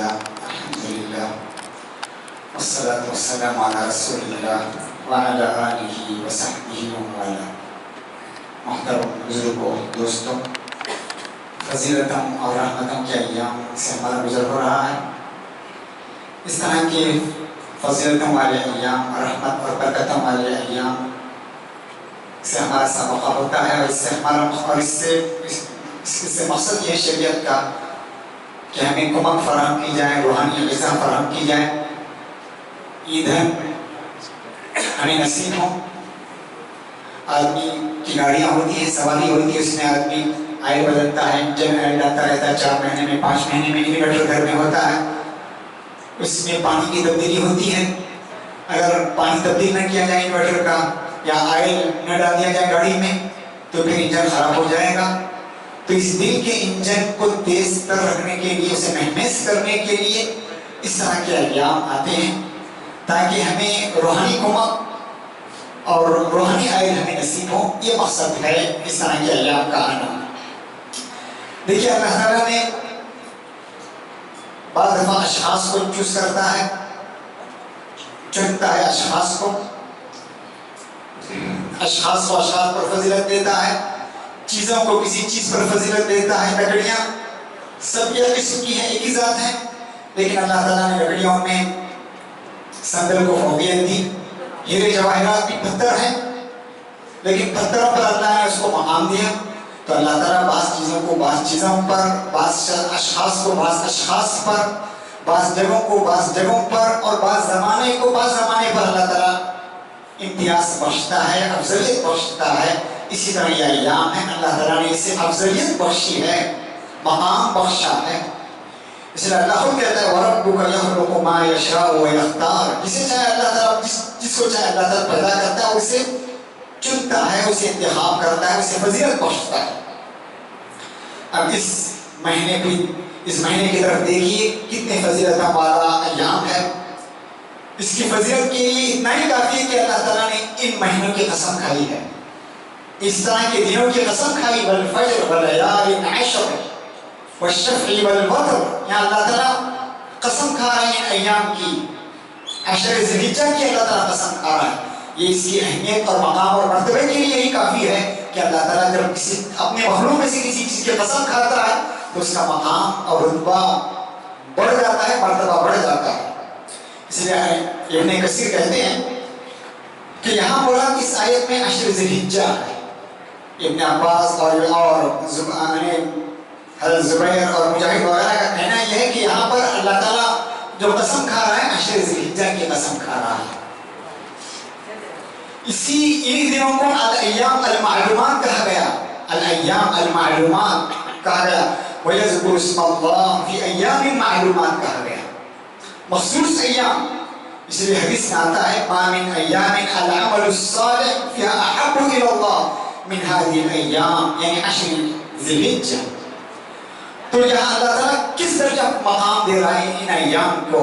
لله الحمد لله والصلاة والسلام على رسول الله وعلى آلہ وصحبہ ومن والاه۔ محترم بزرگوں، دوستوں، فضیلتوں اور رحمتوں کے ایام سے ہمارا گزر ہو رہا ہے۔ اس طرح کے فضیلتوں والے ایام، رحمت اور برکتوں والے ایام سے ہمارا سابقہ ہوتا ہے، اور اس سے ہمارا اس سے مقصد یہ شریعت کا کہ ہمیں کمک فراہم کی جائے، روحانی غذا فراہم کی جائے، ایندھن ہمیں نصیب ہو۔ آدمی کی گاڑیاں ہوتی ہیں، سواری ہوتی ہے، اس میں آدمی آئل بدلتا ہے، انجن آئل ڈالتا رہتا ہے، 4 مہینے میں 5 مہینے میں انورٹر گھر میں ہوتا ہے، اس میں پانی کی تبدیلی ہوتی ہے۔ اگر پانی تبدیل نہ کیا جائے انورٹر کا، یا آئل نہ ڈال دیا جائے گاڑی میں، تو پھر انجن خراب ہو جائے گا۔ تو اس دل کے انجن کو تیز تر رکھنے کے لیے، اسے مہمیز کرنے کے لیے اس طرح کے ایام آتے ہیں، تاکہ ہمیں روحانی کمک اور روحانی آئل ہمیں نصیب ہو۔ یہ مقصد ہے اس طرح کے ایام کا آنا۔ دیکھیے، اللہ تعالیٰ نے بعض دفعہ اشخاص کو چوز کرتا ہے، چنتا ہے اشخاص کو اشخاص پر فضیلت دیتا ہے، چیزوں کو کسی چیز پر فضیلت دیتا ہے۔ لکڑیاں سب یہ قسم کی ہیں، ایک ہی ذات ہیں، لیکن اللہ تعالیٰ نے لکڑیوں میں سندل کو فوقیت دی۔ ہیرے جواہرات بھی پتھر ہیں، لیکن پتھروں پر اللہ نے اس کو مقام دیا۔ تو اللہ تعالیٰ بعض چیزوں کو بعض چیزوں پر، بعض اشخاص کو بعض اشخاص پر، بعض جگہوں کو بعض جگہوں پر، اور بعض زمانے کو بعض زمانے پر اللہ تعالیٰ امتیاز بخشتا ہے، افضلیت بخشتا ہے۔ اسی طرح یہ ایام ہے، اللہ تعالیٰ نے اسے افضلیت بخشی ہے، مقام بخشا ہے۔ اس لیے اللہ خود کہتا ہے وَرَبُّكَ يَخْلُقُ مَا يَشَاءُ وَيَخْتَارُ۔ جسے چاہے اللہ تعالیٰ، جس کو چاہے اللہ تعالیٰ پیدا کرتا ہے، اسے چنتا ہے، اسے انتخاب کرتا ہے، اسے فضیلت بخشتا ہے۔ اب اس مہینے کی طرف دیکھیے، کتنے فضیلتوں والا ایام ہے۔ اس کی فضیلت کے لیے اتنا ہی کافی ہے کہ اللہ تعالیٰ نے ان مہینوں کی قسم کھائی ہے، اس طرح کے دنوں کی قسم کھائی، وَالْفَجْرِ وَلَيَالٍ عَشْرٍ وَالشَّفْعِ وَالْوَتْرِ۔ یہاں اللہ تعالیٰ قسم کھا رہے ہیں ایام کی، عشر ذی الحجہ کی اللہ تعالیٰ قسم کھا رہا ہے۔ یہ اس کی اہمیت اور مقام اور مرتبے کے لیے ہی کافی ہے کہ اللہ تعالیٰ جب کسی اپنے مخلوق میں سے کسی چیز کی قسم کھاتا ہے تو اس کا مقام اور رتبہ بڑھ جاتا ہے، مرتبہ بڑھ جاتا ہے۔ اس لیے ابن کثیر کہتے ہیں کہ یہاں مراد اس آیت میں عشر ذی الحجہ ہے۔ ابن عباس اور حضرت زبیر اور مجاہد وغیرہ کا کہنا یہ ہے کہ یہاں پر اللہ تعالیٰ جو قسم کھا رہا ہے، عشر ذی الحجہ کی قسم کھا رہا ہے۔ انہی دنوں کو الایام المعلومات کہا گیا، الایام المعلومات کہا گیا، وَيَذْكُرُ اسْمَ اللَّهِ فِي أَيَّامٍ معلومات کہا گیا، مخصوص ایام۔ اس لیے حدیث میں آتا ہے مَا مِنْ أَيَّامٍ الْعَمَلُ الصَّالِحُ فِيهَا أَحَبُّ إِلَى اللَّهِ مِنْ هَذِهِ الْأَيَّامِ، یعنی عشر ذی الحجہ۔ تو یہاں اللہ تعالیٰ کس درجہ مقام دے رہا ہے ان ایام کو؟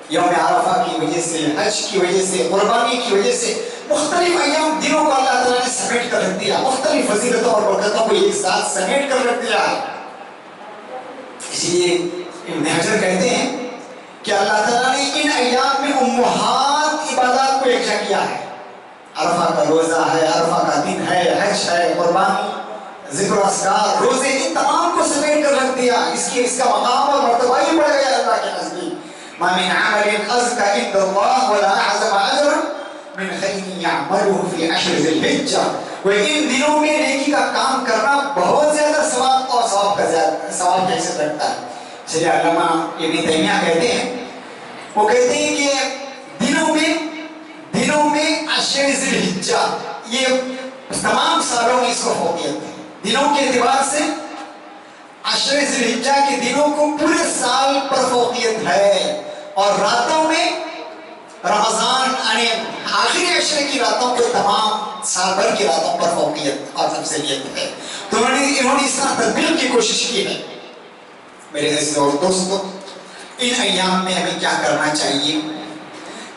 یوم عرفہ کی وجہ سے، حج کی وجہ سے، قربانی کی وجہ سے، مختلف ایام دنوں کو اللہ تعالیٰ نے سمیٹ کر رکھ دیا، مختلف فضیلتوں اور برکتوں کو ایک ساتھ سمیٹ کر رکھ دیا ہے۔ اس لیے ابن حجر کہتے ہیں کہ اللہ تعالیٰ نے ان ایام میں امہات عبادات کو یکجا کیا ہے۔ عرفہ کا روزہ ہے، عرفہ کا دن ہے، حج ہے، قربانی، ذکر و اذکار، روزے، ان تمام کو سمیٹ کر رکھ دیا۔ اس کا مقام اور مرتبہ ہی بڑھ گیا اللہ کے نزدیک۔ مَا مِنْ عَمَلٍ أَزْكَىٰ عِندَ اللَّهِ وَلَا أَعْظَمَ أَجْرًا مِنْ خَيْرٍ يَعْمَلُهُ فِي عَشْرِ ذِي الْحِجَّةِ۔ وہ ان دنوں میں نیکی کا کام کرنا بہت زیادہ ثواب اور ثواب کی حیثیت رکھتا ہے۔ اس لیے علامہ ابن تیمیہ کہتے ہیں، وہ کہتے ہیں کہ دنوں میں عشر ذی الحجہ، یہ تمام سالوں میں اس کو فوقیت ہے۔ دنوں کے اعتبار سے عشر ذی الحجہ کے دنوں کو پورے سال پر فوقیت ہے، اور راتوں میں رمضان یعنی آخری عشرے کی راتوں کو تمام سال بھر کی راتوں پر فوقیت اور افضلیت ہے۔ تو انہوں نے اس طرح تدبیر کی کوشش کی ہے۔ میرے عزیز اور دوستو، ان ایام میں ہمیں کیا کرنا چاہیے،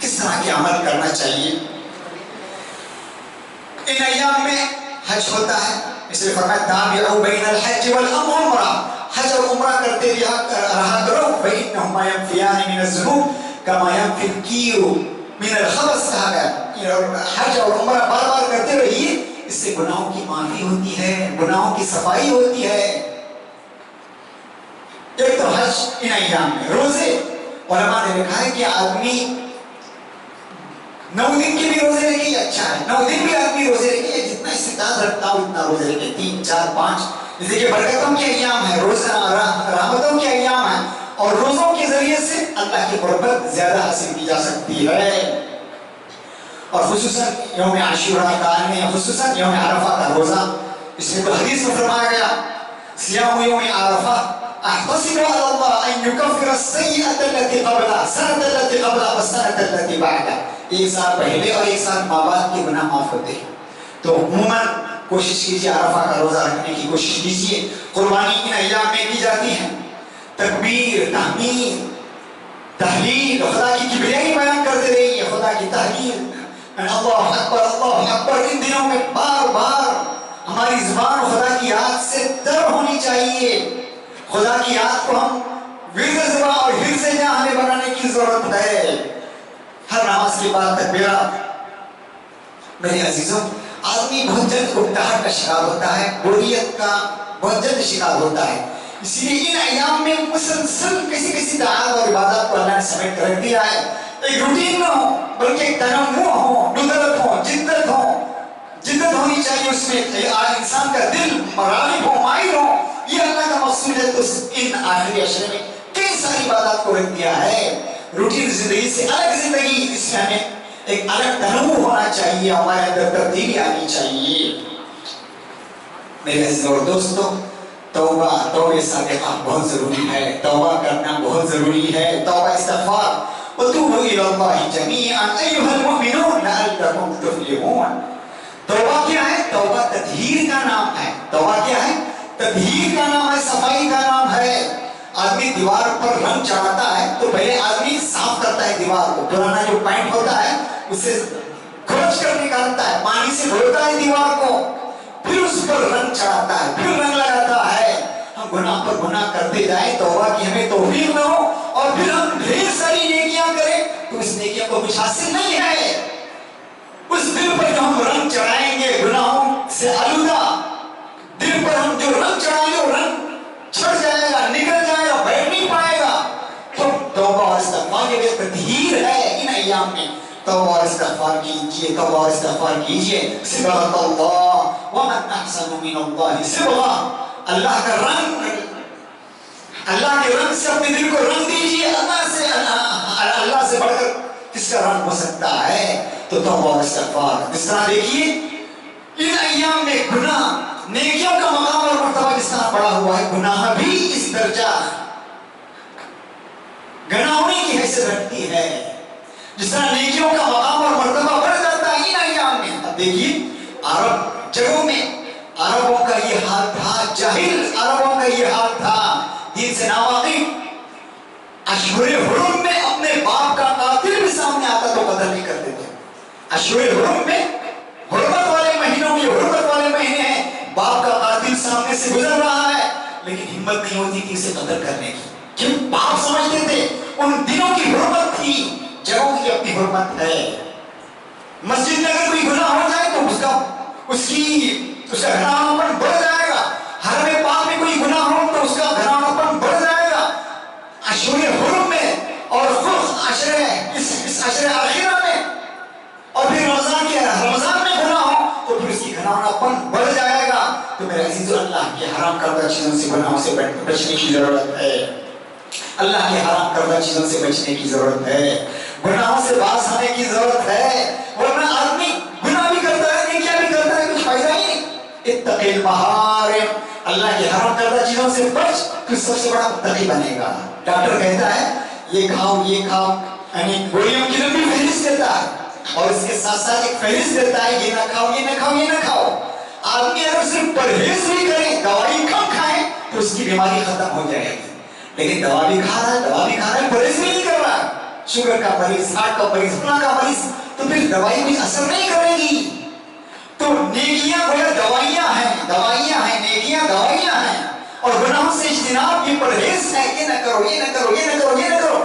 کس طرح کے عمل کرنا چاہیے؟ ان ایام میں حج ہوتا ہے، اس لیے فرمایا تابعوا بین الحج والعمرہ، حج اور عمرہ کرتے رہا کرو، فإنہما ينفيان من الذنوب كما ينفي الكير من الخبث کہا گیا. حج اور عمرہ بار بار کرتے رہیے, اس سے گناہوں کی معافی ہوتی ہے, گناہوں کی صفائی ہوتی ہے. ایک تو حج ان ایام میں. روزے علماء نے لکھا ہے کہ آدمی 9 دن کے بھی روزے رکھے اچھا ہے, 9 دن بھی آدمی روزے رکھے, جتنا استطاعت رکھتا ہو اتنا روزے رکھے, 3 4 5. جیسے کہ برکتوں کے ایام ہیں, رحمتوں کے ایام ہیں, اور روزوں کے ذریعے سے اللہ کی قربت زیادہ حاصل کی جا سکتی ہے. اور خصوصاً یوم عاشوراء کا میں, خصوصاً یوم عرفہ کا روزہ, اس میں تو حدیث میں فرمایا گیا صیام یوم عرفہ احتسب على الله ان يكفر السيئة التي قبلها سنة التي قبلها والسنة التي بعدها. ایک سال پہلے اور ایک سال بعد کے گناہ معاف ہوتے ہیں. تو عموماً کوشش کیجیے عرفہ کا روزہ رکھنے کی کوشش کیجیے. قربانی ان ایام میں کی جاتی ہے. تکبیر, تحمید, تحلیل, خدا کی کبریائی بیان کرتے رہیے, خدا کی تحلیل, اللہ اکبر اللہ اکبر. ان دنوں میں بار بار ہماری زبان خدا کی یاد سے تر ہونی چاہیے. خدا کی یاد کو ہم ورد زبان اور حفظ جان ہمیں بنانے کی ضرورت ہے. ہر نماز کے بعد تکبیرات. میرے عزیزوں, آدمی بہت جلد اکتاہٹ کا شکار ہوتا ہے, بوریت کا بہت جلد شکار ہوتا ہے. اسی لیے ان ایام میں مسلسل کسی دعات اور عبادات کو اللہ نے سمیٹ کر رکھ دیا ہے. ایک روٹین نہ ہو بلکہ ایک تنوع ہو, ندرت ہو, جدت ہونی چاہیے اس میں. انسان کا دل مراغب ہو, مائل ہو, یہ اللہ کا مقصود ہے. تو ان آخری عشرے میں کئی ساری عبادات کو رکھ دیا ہے. روٹین زندگی سے الگ زندگی, اس میں ہمیں ایک الگ تنوع ہونا چاہیے, ہمارے اندر تبدیلی آنی چاہیے. میرے عزیز اور دوستو, توبہ صادقہ بہت ضروری ہے. توبہ کرنا بہت ضروری ہے. توبہ استغفار. وتوبوا الى الله جميعا ايها المؤمنون لعلكم تفلحون. توبہ کیا ہے؟ توبہ تطہیر کا نام ہے. توبہ کیا ہے؟ تطہیر کا نام ہے, صفائی کا نام ہے. آدمی دیوار پر رنگ چڑھاتا ہے تو پہلے آدمی صاف کرتا ہے دیوار کو. پرانا جو پینٹ ہوتا ہے اسے کھرچ کر نکالتا ہے, پانی سے دھوتا ہے دیوار کو, پھر اس پر رنگ چڑھاتا ہے, پھر رنگ لگاتا ہے. ہم گناہ پر گناہ کرتے جائیں, توبہ کی ہمیں توفیق نہ ہو, اور پھر ہم ڈھیر ساری نیکیاں کریں تو اس نیکیوں کو کچھ حاصل نہیں ہے. اس دل پر جو ہم رنگ چڑھائیں گے گناہوں سے آلودہ, دل پر ہم جو رنگ چڑھائیں گے وہ رنگ چھڑ جائے گا, نکل جائے گا, بیٹھ نہیں پائے گا. تو توبہ اور استغفار یہ تطہیر ہے. ان ایام میں توبہ اور استغفار کیجیے, توبہ اور استغفار کیجیے. صبغۃ اللہ ومن احسن من اللہ صبغہ. اللہ کا رنگ, اللہ کے رنگ سے اپنے دل کو رنگ دیجیے. اللہ سے بڑھ کر کس کا رنگ ہو سکتا ہے؟ تو توبہ اور استغفار. جس طرح دیکھیے ان ایام میں گناہ, نیکیوں کا مقام اور مرتبہ جس طرح بڑا ہوا ہے, گناہ بھی اس درجہ گناہونے کی حیثیت رکھتی ہے. جس طرح نیکیوں کا مقام اور مرتبہ بڑھ جاتا ہے ان ایام میں. اب دیکھیے عرب جگہوں میں عربوں کا یہ حال تھا, جاہل عربوں کا یہ حال تھا, دین سے ناواقف. اشہر حرم میں اپنے باپ کا قاتل بھی سامنے آتا تو قتل نہیں کرتے تھے. اشہر حرم میں, حرمت والے مہینوں میں, حرمت والے مہینے ہیں, باپ کا قاتل سامنے سے گزر رہا ہے لیکن ہمت نہیں ہوتی تھی اسے قتل کرنے کی. کیوں؟ باپ سمجھتے تھے ان دنوں کی حرمت تھی, جگہوں کی اپنی حرمت ہے. مسجد میں اگر کوئی گناہ ہو جائے تو اس کا گھناؤناپن بڑھ جائے گا. حرم پاک میں کوئی گناہ ہو تو اس کا گھناؤناپن بڑھ جائے گا. اشہر حرم میں اور اس عشر آخرہ میں, اور پھر رمضان میں گناہ ہو تو پھر اس کی گھناؤناپن بڑھ جائے گا. تو میرے عزیزو, اللہ کے حرام کردہ چیزوں سے, گناہوں سے بچنے کی ضرورت ہے. اللہ کے حرام کردہ چیزوں سے بچنے کی ضرورت ہے. گناہوں سے باز آنے کی ضرورت ہے. ورنہ آدمی گناہ بھی کرتا ہے, نیکیاں بھی کرتا ہے, کچھ فائدہ ہی نہیں. اتق المحارم, اللہ کے حرام کردہ چیزوں سے بچ, تو سب سے بڑا متقی بنے گا. ڈاکٹر کہتا ہے یہ کھاؤ یہ کھاؤ, یعنی گولیوں کی لمبی فہرست دیتا ہے, اور اس کے ساتھ ساتھ ایک فہرست دیتا ہے یہ نہ کھاؤ یہ نہ کھاؤ یہ نہ کھاؤ. آدمی اگر صرف پرہیز بھی کرے, دوائی کم کھائے تو اس کی بیماری ختم ہو جائے گی. لیکن دوا بھی کھا رہا ہے, پرہیز بھی نہیں کر رہا, شوگر کا مریض, ہارٹ کا مریض, فلاں کا مریض, تو پھر دوائی بھی اثر نہیں کرے گی. تو نیکیاں گویا دوائیاں ہیں, نیکیاں دوائیاں ہیں, اور گناہوں سے اجتناب یہ پرہیز ہے. یہ نہ کرو یہ نہ کرو یہ نہ کرو یہ نہ کرو.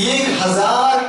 1000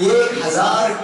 1000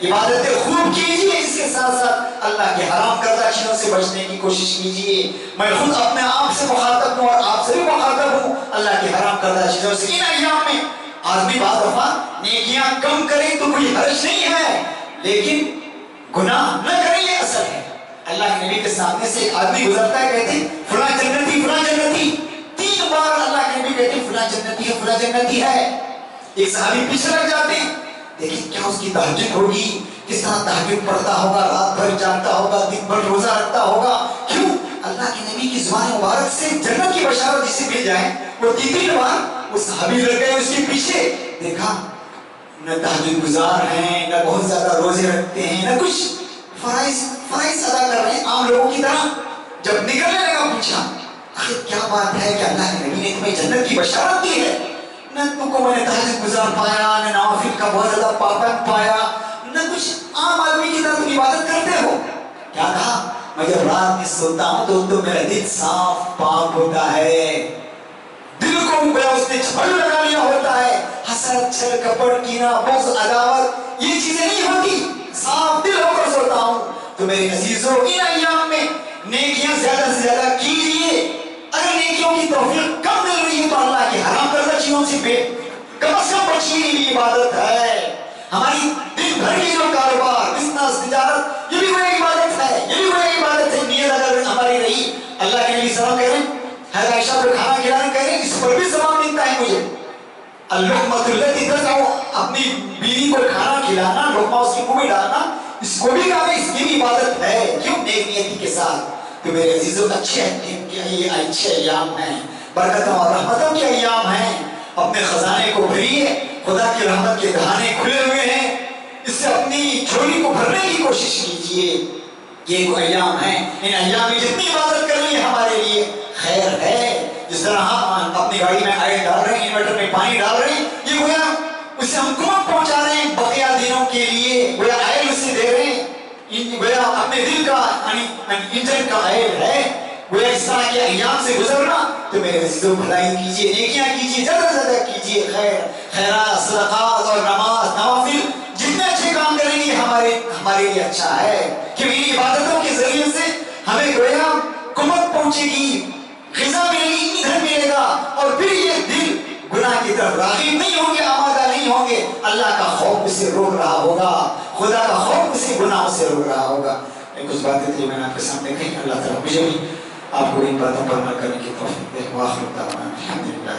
عبادتیں خوب کیجیے، اس کے ساتھ ساتھ اللہ کے حرام کردہ چیزوں سے بچنے کی کوشش کیجیے۔ میں خود اپنے آپ سے مخاطب ہوں اور آپ سے بھی مخاطب ہوں، اللہ کے حرام کردہ چیزوں سے۔ ان ایام میں آدمی بعض دفعہ نیکیاں کم کریں تو کوئی حرج نہیں ہے، لیکن گناہ نہ کریں یہ اصل ہے۔ اللہ کے نبی کے سامنے سے ایک آدمی گزرتا ہے، کہتے ہیں فلاں جنتی فلاں جنتی، 3 بار اللہ کے نبی کہتے ہیں فلاں جنتی ہے فلاں جنتی ہے۔ ایک صحابی پیچھے لگ جاتے ہیں، دیکھیں کیا اس کی تہجد ہوگی، کس طرح تہجد پڑھتا ہوگا، رات بھر جاگتا ہوگا، دن بھر روزہ رکھتا ہوگا۔ کیوں؟ اللہ کے نبی کی زبان مبارک سے جنت کی بشارت جسے مل جائے، وہ 3 بار وہ صحابی لگ گئے اس کے پیچھے، دیکھا نہ تہجد گزار ہیں، نہ بہت زیادہ روزے رکھتے ہیں، نہ کچھ فرائض ادا کر رہے ہیں عام لوگوں کی طرح۔ جب نکلنے لگا پوچھا آخر کیا بات ہے کہ اللہ کے نبی نے تمہیں جنت کی بشارت دی ہے؟ نہ تم کو میں نے تہجد گزار پایا، نہ نوافل کا بہت زیادہ پابند پایا، نہ کچھ عام آدمی کی طرح تم عبادت کرتے ہو۔ کیا کہا؟ میں جب رات میں سوتا ہوں تو میرا دل صاف پاک ہوتا ہے، دل کو گویا اس نے چھپڑ لگا لیا ہوتا ہے، حسد چھل کپٹ کینہ بغض عداوت یہ چیزیں نہیں ہوتی، صاف دل ہو کر سوتا ہوں۔ تو میرے عزیزوں ان ایام میں نیکیاں زیادہ سے زیادہ کیجیے۔ اگر نیکیوں کی توفیق کم مل رہی ہے تو اللہ کے حرام کردہ چیزوں سے کم از کم بچنے کی بھی عبادت ہے۔ ہماری دن بھر کی جو کاروبار بزنس تجارت یہ بھی کوئی عبادت ہے، یہ بھی کوئی عبادت ہے۔ نیت اگر ہماری رہی، اللہ کے نبی صلی اللہ علیہ وسلم کہہ رہے ہیں حضرت عائشہ کو کھانا کھلانے کہہ رہے ہیں، اس پر بھی ثواب ملتا ہے مجھے۔ اللقمۃ التی تدعو، اپنی بیوی کو کھانا کھلانا، لقمہ اس کے منہ میں ڈالنا، اس کو بھی کہا اس کی بھی عبادت ہے، کیوں؟ نیک نیتی کے ساتھ۔ تو میرے عزیزوں اچھے ایام ہیں، برکتوں اور رحمتوں کے ایام ہیں، اپنے خزانے کو بھریے، خدا کی رحمت کے دہانے کھلے ہوئے ہیں، اس سے اپنی جھولی کو بھرنے کی کوشش کیجیے۔ یہ کوئی ایام ہیں، ان ایام میں جتنی عبادت کرنی ہے ہمارے لیے خیر ہے۔ جس طرح ہم اپنی گاڑی میں آئل ڈال رہے ہیں، انورٹر میں پانی ڈال رہے ہیں، یہ گویا اسے ہم قوت پہنچا رہے ہیں بقیہ دنوں کے لیے، گویا آئل اسے دے رہے ہیں، گویا اپنے دل کا انجن کا آئل ہے۔ گویا اس طرح کے ایام سے گزرنا، تو میرے عزیزوں بھلائی کیجیے، نیکیاں کیجیے، زیادہ سے زیادہ کیجیے، خیرات صدقات اور نماز نوافل جتنے اچھے کام کریں گے ہمارے لیے اچھا ہے، کیونکہ ان عبادتوں کے ذریعے سے ہمیں گویا قوت پہنچے گی، غذا ملے گی، ایندھن ملے گا، اور پھر یہ دل گناہ کی طرف راغب نہیں ہوں گے، آمادہ نہیں ہوں گے، اللہ کا خوف اسے روک رہا ہوگا، خدا کا خوف اسے گناہوں سے روک رہا ہوگا۔ کچھ باتیں تھی میں نے آپ کے سامنے کہی، اللہ تعالیٰ مجھے بھی آپ کو ان باتوں پر عمل کرنے کی توفیق دے۔ وآخر دعوانا الحمدللہ۔